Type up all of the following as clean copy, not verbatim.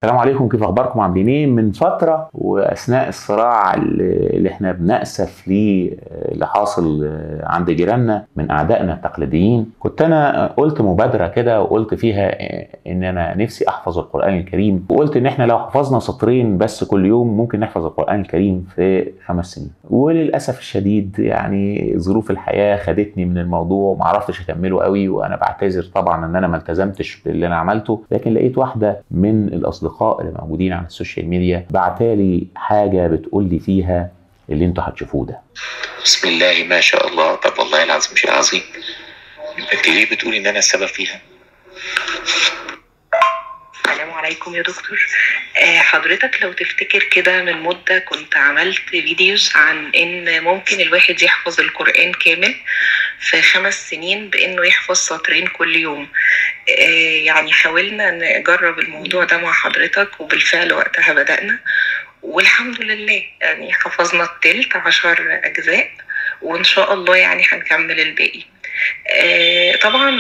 السلام عليكم، كيف اخباركم؟ عاملين ايه؟ من فتره واثناء الصراع اللي احنا بنأسف ليه اللي حاصل عند جيراننا من اعدائنا التقليديين، كنت انا قلت مبادره كده وقلت فيها ان انا نفسي احفظ القرآن الكريم، وقلت ان احنا لو حفظنا سطرين بس كل يوم ممكن نحفظ القرآن الكريم في 5 سنين. وللاسف الشديد يعني ظروف الحياه خدتني من الموضوع وما عرفتش اكمله قوي، وانا بعتذر طبعا ان انا ما التزمتش باللي انا عملته. لكن لقيت واحده من الاصدقاء اللي موجودين على السوشيال ميديا بعتالي حاجه بتقول لي فيها اللي انتوا هتشوفوه ده. بسم الله ما شاء الله. طب والله العظيم شيء عظيم. انت ليه بتقولي ان انا السبب فيها؟ السلام عليكم يا دكتور. حضرتك لو تفتكر كده من مدة كنت عملت فيديوز عن ان ممكن الواحد يحفظ القرآن كامل في 5 سنين بانه يحفظ سطرين كل يوم. يعني حاولنا نجرب الموضوع ده مع حضرتك، وبالفعل وقتها بدأنا والحمد لله يعني حفظنا التلت 10 أجزاء، وإن شاء الله يعني هنكمل الباقي. طبعا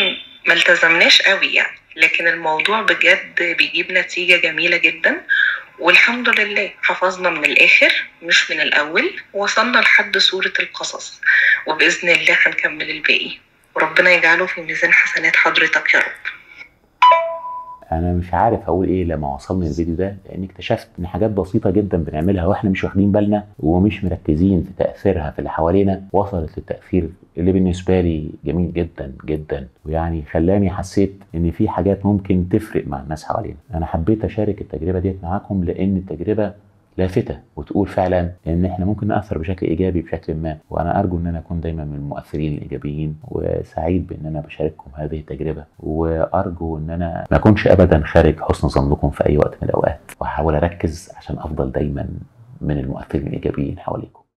ما التزمناش قوي يعني، لكن الموضوع بجد بيجيب نتيجة جميلة جدا، والحمد لله حفظنا من الآخر مش من الأول، وصلنا لحد سورة القصص، وبإذن الله هنكمل الباقي، وربنا يجعله في ميزان حسنات حضرتك يا رب. انا مش عارف اقول ايه لما وصلني الفيديو ده، لان اكتشفت ان حاجات بسيطه جدا بنعملها واحنا مش واخدين بالنا ومش مركزين في تاثيرها في اللي حوالينا وصلت للتاثير اللي بالنسبه لي جميل جدا جدا، ويعني خلاني حسيت ان في حاجات ممكن تفرق مع الناس حوالينا. انا حبيت اشارك التجربه ديت معاكم لان التجربه لافتة وتقول فعلا ان احنا ممكن نأثر بشكل ايجابي بشكل ما، وانا ارجو ان انا اكون دايما من المؤثرين الايجابيين، وسعيد بان انا بشارككم هذه التجربة، وارجو ان انا ما اكونش ابدا خارج حسن ظنكم في اي وقت من الاوقات، واحاول اركز عشان افضل دايما من المؤثرين الايجابيين حواليكم.